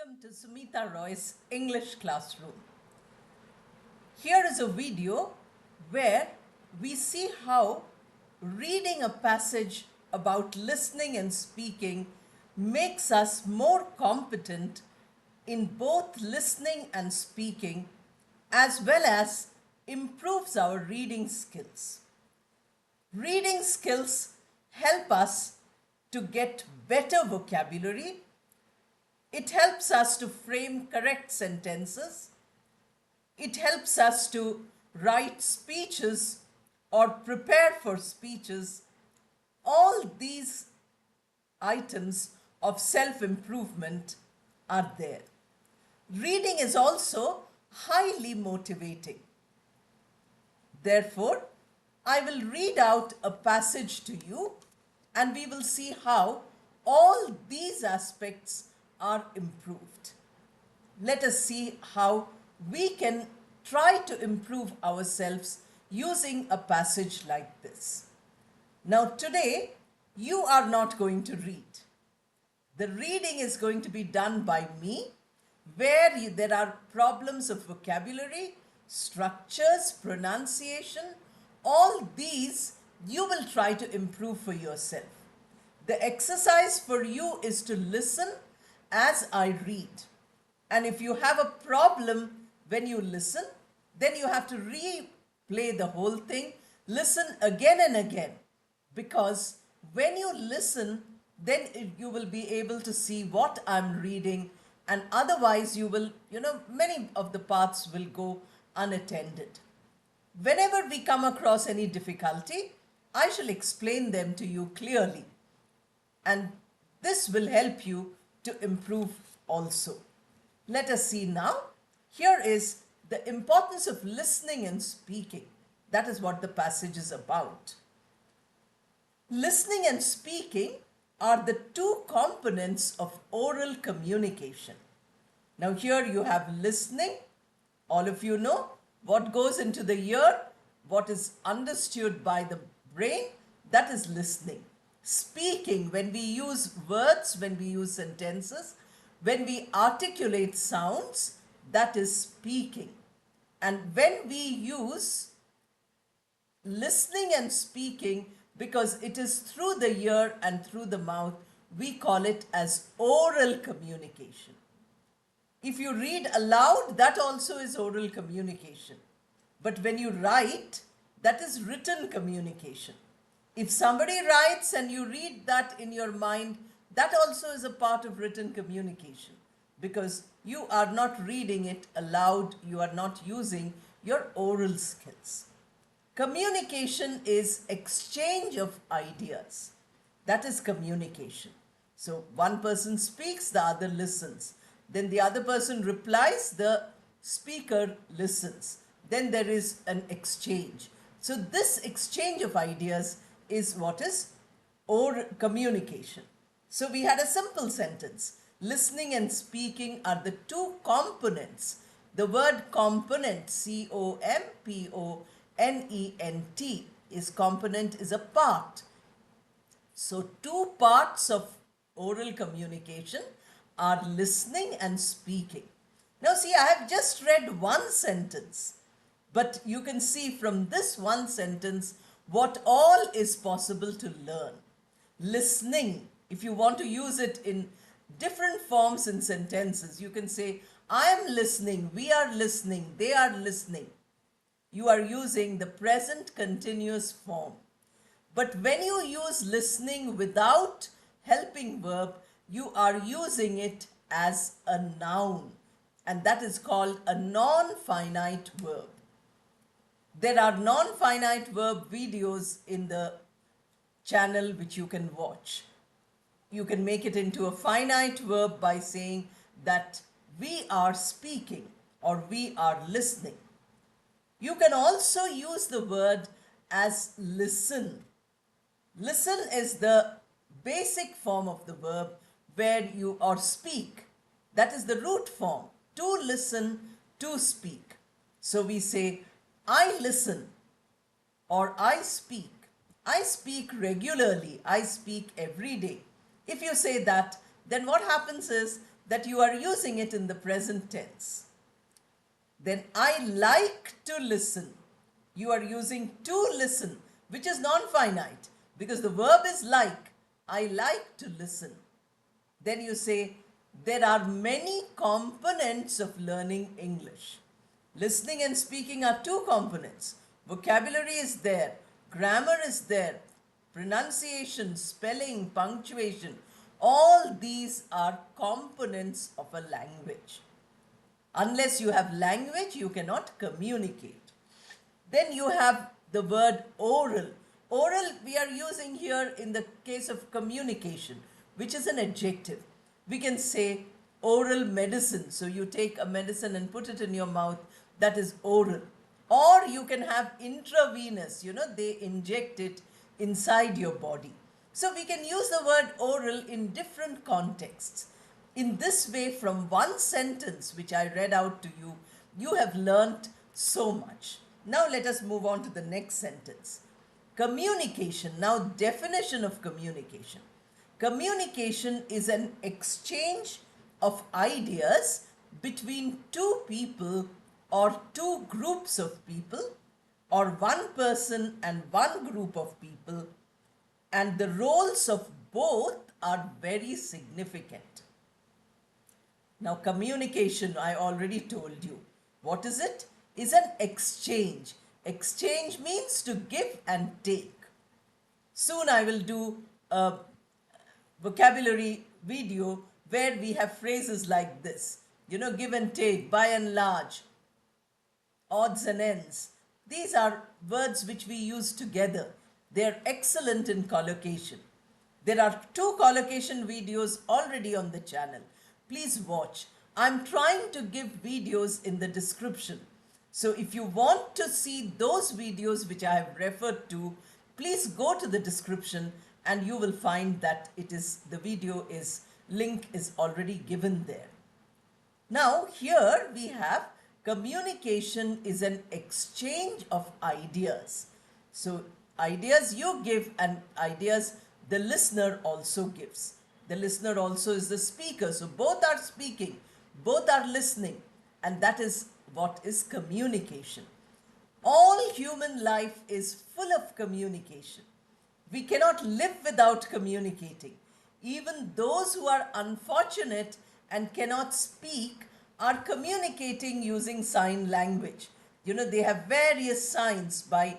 Welcome to Sumita Roy's English classroom. Here is a video where we see how reading a passage about listening and speaking makes us more competent in both listening and speaking, as well as improves our reading skills. Reading skills help us to get better vocabulary. It helps us to frame correct sentences. It helps us to write speeches or prepare for speeches. All these items of self-improvement are there. Reading is also highly motivating. Therefore, I will read out a passage to you and we will see how all these aspects are improved. Let us see how we can try to improve ourselves using a passage like this. Now today, you are not going to read. The reading is going to be done by me, where there are problems of vocabulary, structures, pronunciation. All these you will try to improve for yourself. The exercise for you is to listen as I read. And if you have a problem when you listen, then you have to replay the whole thing, listen again and again. Because when you listen, then you will be able to see what I'm reading, and otherwise you will, many of the parts will go unattended. Whenever we come across any difficulty, I shall explain them to you clearly. And this will help you to improve also. Let us see now. Here is the importance of listening and speaking. That is what the passage is about. Listening and speaking are the two components of oral communication. Now here you have listening. All of you know what goes into the ear, what is understood by the brain, that is listening. Speaking, when we use words, when we use sentences, when we articulate sounds, that is speaking. And when we use listening and speaking, because it is through the ear and through the mouth, we call it as oral communication. If you read aloud, that also is oral communication. But when you write, that is written communication. If somebody writes and you read that in your mind, that also is a part of written communication, because you are not reading it aloud, you are not using your oral skills. Communication is exchange of ideas. That is communication. So one person speaks, the other listens. Then the other person replies, the speaker listens. Then there is an exchange. So this exchange of ideas is what is oral communication. So we had a simple sentence. Listening and speaking are the two components. The word component, C-O-M-P-O-N-E-N-T, is component, is a part. So two parts of oral communication are listening and speaking. Now see, I have just read one sentence, but you can see from this one sentence what all is possible to learn. Listening, if you want to use it in different forms in sentences, you can say, I am listening, we are listening, they are listening. You are using the present continuous form. But when you use listening without helping verb, you are using it as a noun, and that is called a non-finite verb. There are non-finite verb videos in the channel which you can watch. You can make it into a finite verb by saying that we are speaking or we are listening. You can also use the word as listen. Listen is the basic form of the verb where you or speak. That is the root form. To listen, to speak. So we say, I listen or I speak. I speak regularly. I speak every day. If you say that, then what happens is that you are using it in the present tense. Then I like to listen. You are using to listen, which is non-finite because the verb is like. I like to listen. Then you say, there are many components of learning English. Listening and speaking are two components. Vocabulary is there, grammar is there, pronunciation, spelling, punctuation. All these are components of a language. Unless you have language, you cannot communicate. Then you have the word oral. Oral we are using here in the case of communication, which is an adjective. We can say oral medicine. So you take a medicine and put it in your mouth. That is oral. Or you can have intravenous. They inject it inside your body. So we can use the word oral in different contexts. In this way, from one sentence which I read out to you, you have learnt so much. Now let us move on to the next sentence. Communication. Now, definition of communication. Communication is an exchange of ideas between two people or two groups of people or one person and one group of people, and the roles of both are very significant. Now, communication, I already told you. What is it? Is an exchange. Exchange means to give and take. Soon I will do a vocabulary video where we have phrases like this. Give and take, by and large, odds and ends. These are words which we use together. They are excellent in collocation. There are 2 collocation videos already on the channel. Please watch. I'm trying to give videos in the description. So if you want to see those videos which I have referred to, please go to the description and you will find that the video link is already given there. Now here we have communication is an exchange of ideas. So ideas you give and ideas the listener also gives. The listener also is the speaker. So both are speaking, both are listening, and that is what is communication. All human life is full of communication. We cannot live without communicating. Even those who are unfortunate and cannot speak are communicating using sign language. They have various signs. By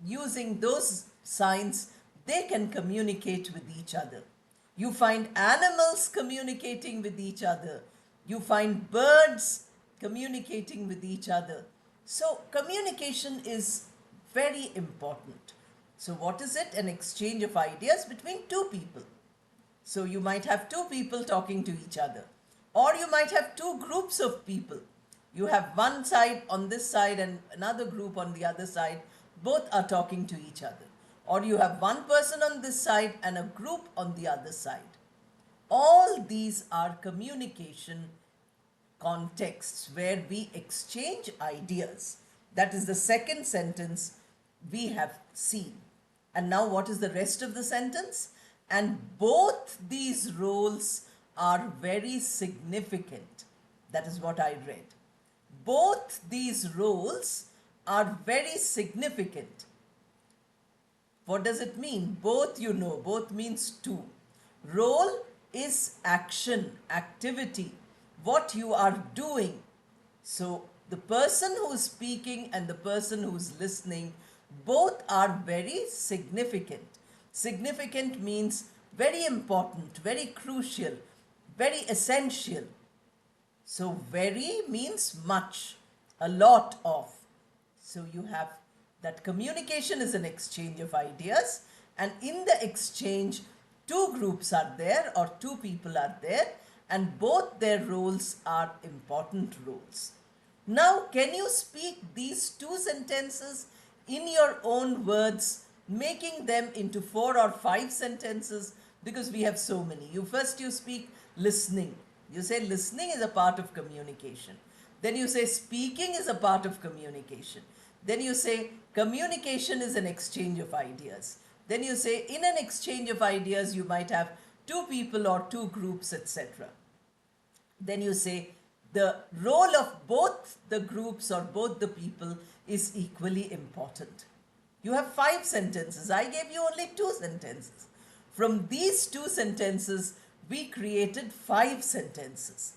using those signs, they can communicate with each other. You find animals communicating with each other. You find birds communicating with each other. So communication is very important. So what is it? An exchange of ideas between 2 people. So you might have 2 people talking to each other. Or you might have 2 groups of people. You have one side on this side and another group on the other side. Both are talking to each other. Or you have one person on this side and a group on the other side. All these are communication contexts where we exchange ideas. That is the second sentence we have seen. And now what is the rest of the sentence? And both these roles are very significant. That is what I read. Both these roles are very significant. What does it mean? Both, both means 2. Role is action, activity, what you are doing. So the person who is speaking and the person who is listening, both are very significant. Significant means very important, very crucial, very essential. So very means much, a lot of. So you have that communication is an exchange of ideas, and in the exchange 2 groups are there or 2 people are there, and both their roles are important roles. Now, can you speak these 2 sentences in your own words, making them into 4 or 5 sentences? Because we have so many. You speak listening. You say listening is a part of communication. Then you say speaking is a part of communication. Then you say communication is an exchange of ideas. Then you say in an exchange of ideas you might have 2 people or 2 groups, etc. then you say the role of both the groups or both the people is equally important. You have 5 sentences. I gave you only 2 sentences. From these 2 sentences, we created 5 sentences.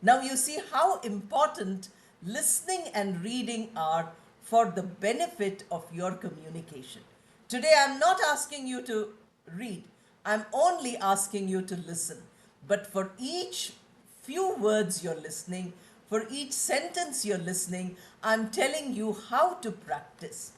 Now you see how important listening and reading are for the benefit of your communication. Today I'm not asking you to read, I'm only asking you to listen. But for each few words you're listening, for each sentence you're listening, I'm telling you how to practice.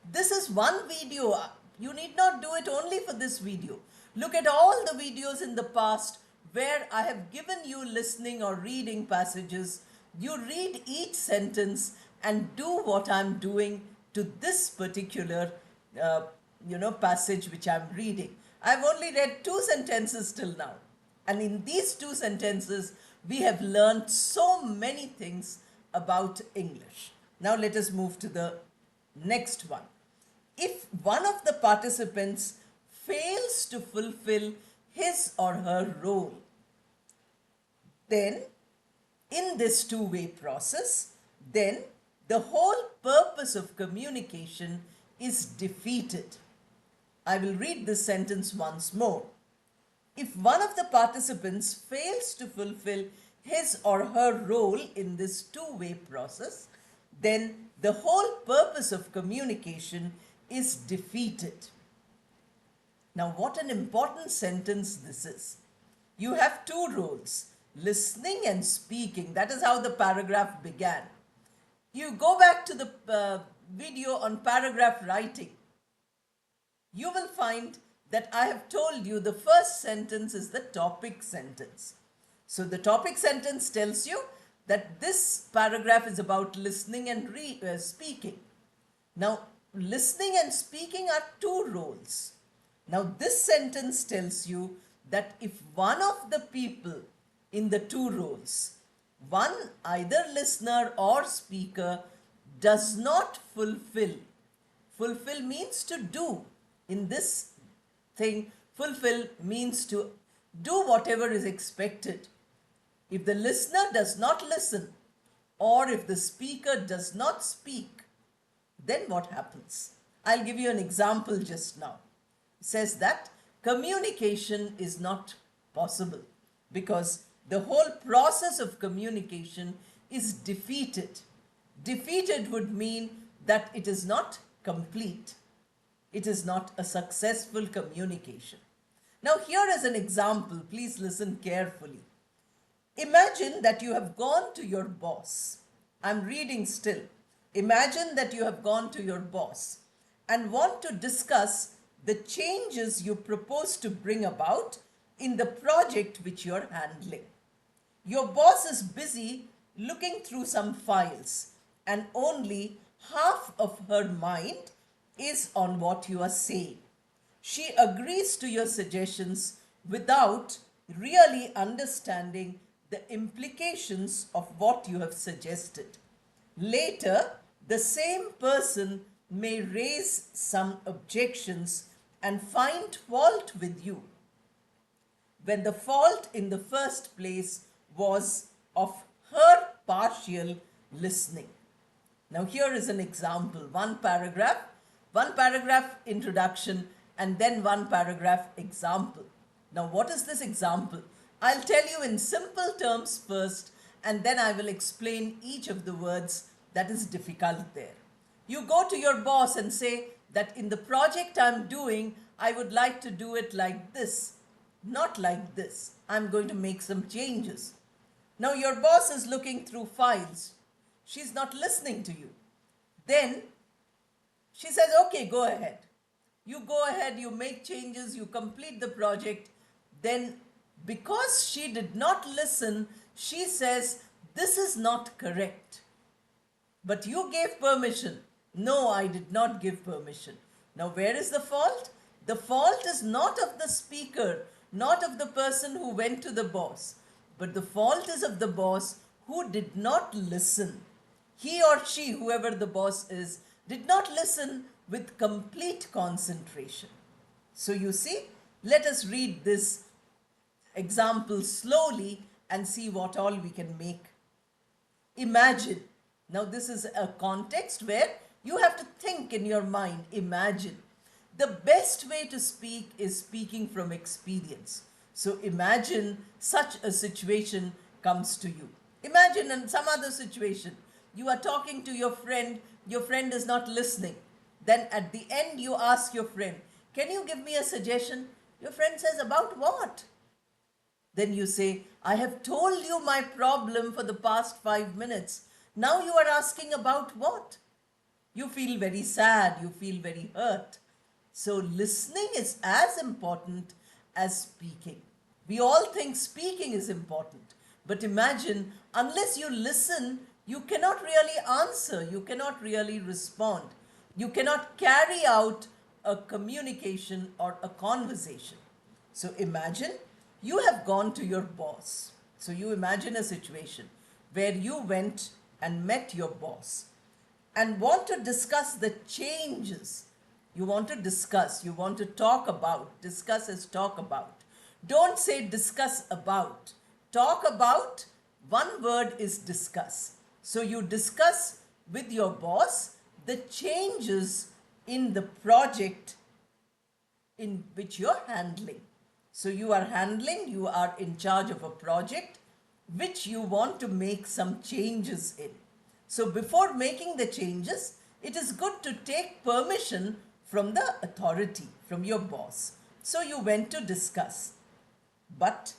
This is one video. You need not do it only for this video. Look at all the videos in the past where I have given you listening or reading passages. You read each sentence and do what I'm doing to this particular passage which I'm reading. I've only read 2 sentences till now. And in these 2 sentences, we have learned so many things about English. Now let us move to the next one. If one of the participants fails to fulfill his or her role, then in this two-way process, then the whole purpose of communication is defeated. I will read this sentence once more. If one of the participants fails to fulfill his or her role in this two-way process, then the whole purpose of communication is defeated. Now, what an important sentence this is. You have 2 roles, listening and speaking. That is how the paragraph began. You go back to the video on paragraph writing. You will find that I have told you the first sentence is the topic sentence. So the topic sentence tells you that this paragraph is about listening and speaking. Now, listening and speaking are 2 roles. Now, this sentence tells you that if one of the people in the 2 roles, one either listener or speaker, does not fulfill means to do. In this thing, fulfill means to do whatever is expected. If the listener does not listen, or if the speaker does not speak, then what happens? I'll give you an example just now. It says that communication is not possible because the whole process of communication is defeated. Defeated would mean that it is not complete. It is not a successful communication. Now, here is an example. Please listen carefully. Imagine that you have gone to your boss. I'm reading still. Imagine that you have gone to your boss and want to discuss the changes you propose to bring about in the project which you're handling. Your boss is busy looking through some files and only half of her mind is on what you are saying. She agrees to your suggestions without really understanding the implications of what you have suggested. Later, the same person may raise some objections and find fault with you, when the fault in the first place was of her partial listening. Now here is an example, one paragraph introduction, and then one paragraph example. Now what is this example? I'll tell you in simple terms first, and then I will explain each of the words that is difficult there. You go to your boss and say that in the project I'm doing, I would like to do it like this, not like this. I'm going to make some changes. Now your boss is looking through files. She's not listening to you. Then she says, okay, go ahead. You go ahead, you make changes, you complete the project. Then because she did not listen, she says, this is not correct. But you gave permission. No, I did not give permission. Now where is the fault? The fault is not of the speaker, not of the person who went to the boss, but the fault is of the boss who did not listen. He or she, whoever the boss is, did not listen with complete concentration. So you see, let us read this example slowly and see what all we can make. Imagine. Now, this is a context where you have to think in your mind. Imagine. The best way to speak is speaking from experience. So, imagine such a situation comes to you. Imagine in some other situation, you are talking to your friend is not listening. Then at the end, you ask your friend, can you give me a suggestion? Your friend says, about what? Then you say, I have told you my problem for the past 5 minutes. Now you are asking about what? You feel very sad, you feel very hurt. So listening is as important as speaking. We all think speaking is important. But imagine, unless you listen, you cannot really answer, you cannot really respond. You cannot carry out a communication or a conversation. So imagine you have gone to your boss. So you imagine a situation where you went and met your boss and want to discuss the changes. You want to discuss, you want to talk about. Discuss is talk about. Don't say discuss about. Talk about, one word is discuss. So you discuss with your boss the changes in the project in which you're handling. So you are in charge of a project which you want to make some changes in. So before making the changes, it is good to take permission from the authority, from your boss. So you went to discuss. But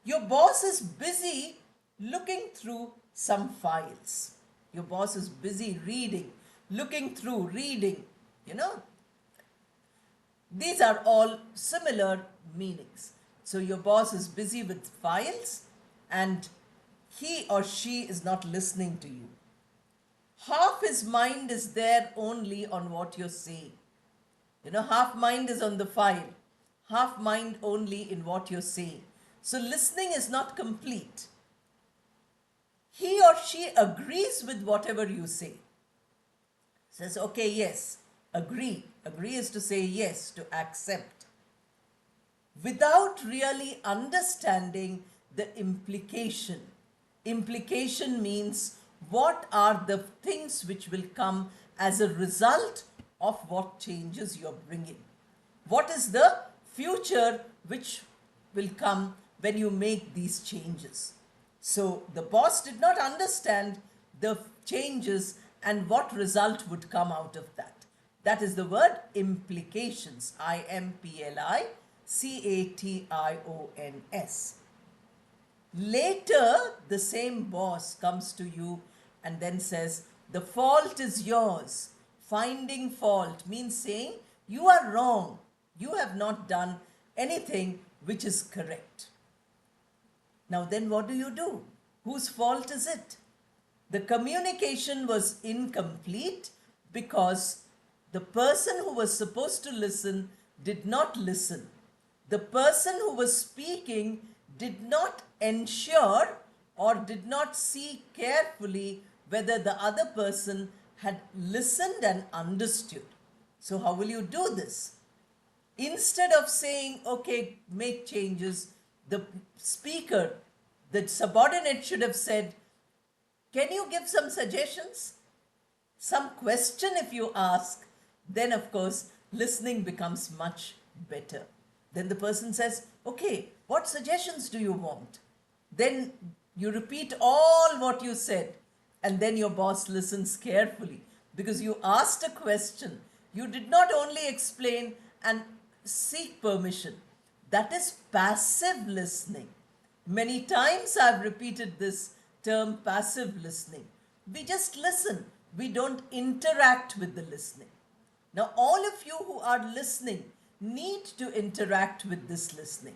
your boss is busy looking through some files. Your boss is busy reading, looking through, reading, you know. These are all similar meanings. So your boss is busy with files and he or she is not listening to you. Half his mind is there only on what you're saying. You know, half mind is on the file, half mind only in what you're saying. So listening is not complete. He or she agrees with whatever you say. Says, okay, yes, agree. Agree is to say yes, to accept. Without really understanding the implication. Implication means what are the things which will come as a result of what changes you're bringing. What is the future which will come when you make these changes? So the boss did not understand the changes and what result would come out of that. That is the word implications. implications. Later, the same boss comes to you and then says, the fault is yours. Finding fault means saying, you are wrong. You have not done anything which is correct. Now then what do? Whose fault is it? The communication was incomplete because the person who was supposed to listen did not listen. The person who was speaking did not ensure or did not see carefully whether the other person had listened and understood. So how will you do this? Instead of saying, okay, make changes, the speaker, the subordinate should have said, can you give some suggestions? Some question if you ask, then of course, listening becomes much better. Then the person says, okay, what suggestions do you want? Then you repeat all what you said, and then your boss listens carefully because you asked a question. You did not only explain and seek permission. That is passive listening. Many times I've repeated this term, passive listening. We just listen. We don't interact with the listening. Now, all of you who are listening need to interact with this listening.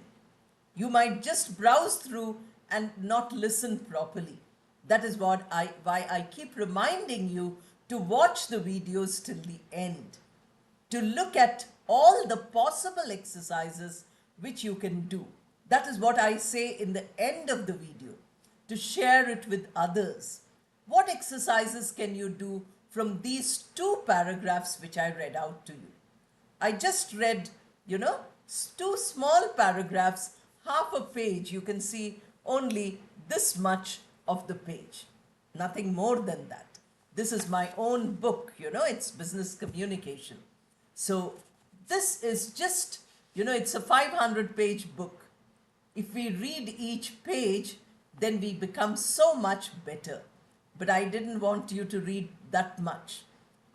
You might just browse through and not listen properly. That is why I keep reminding you to watch the videos till the end, to look at all the possible exercises which you can do. That is what I say in the end of the video, to share it with others. What exercises can you do from these 2 paragraphs which I read out to you? I just read, 2 small paragraphs, half a page. You can see only this much of the page. Nothing more than that. This is my own book, it's business communication. So this is just, it's a 500-page book. If we read each page, then we become so much better. But I didn't want you to read that much.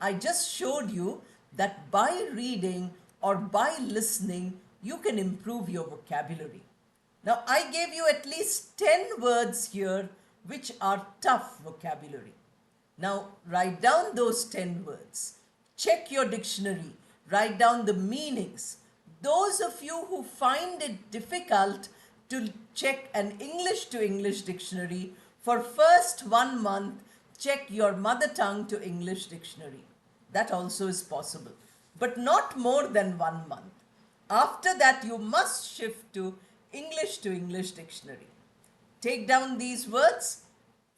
I just showed you that by reading or by listening, you can improve your vocabulary. Now, I gave you at least 10 words here which are tough vocabulary. Now, write down those 10 words. Check your dictionary. Write down the meanings. Those of you who find it difficult to check an English to English dictionary, for first 1 month, check your mother tongue to English dictionary. That also is possible, but not more than 1 month. After that, you must shift to English dictionary. Take down these words,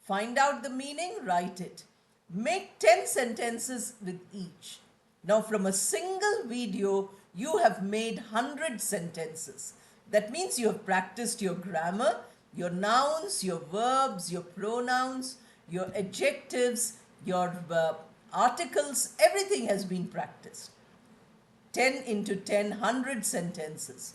find out the meaning, write it. Make 10 sentences with each. Now, from a single video, you have made 100 sentences. That means you have practiced your grammar, your nouns, your verbs, your pronouns, your adjectives, your articles, everything has been practiced. 10 into 10, 100 sentences.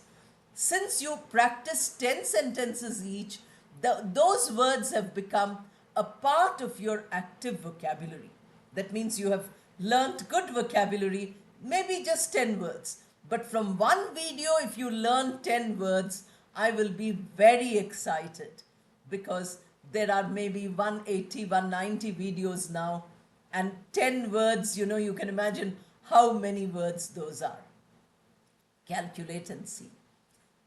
Since you practice 10 sentences each, those words have become a part of your active vocabulary. That means you have learnt good vocabulary, maybe just 10 words. But from one video, if you learn 10 words, I will be very excited, because there are maybe 180, 190 videos now, and 10 words, you can imagine how many words those are. Calculate and see.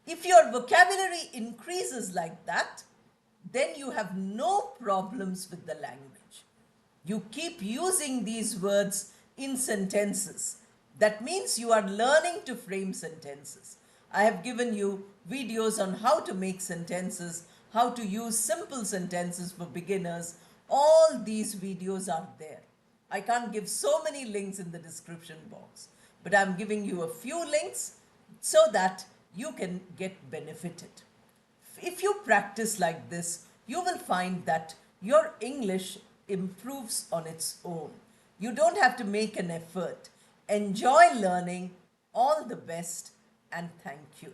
If your vocabulary increases like that, then you have no problems with the language. You keep using these words in sentences. That means you are learning to frame sentences. I have given you videos on how to make sentences, how to use simple sentences for beginners. All these videos are there. I can't give so many links in the description box, but I'm giving you a few links so that you can get benefited. If you practice like this, you will find that your English improves on its own. You don't have to make an effort. Enjoy learning. All the best, and thank you.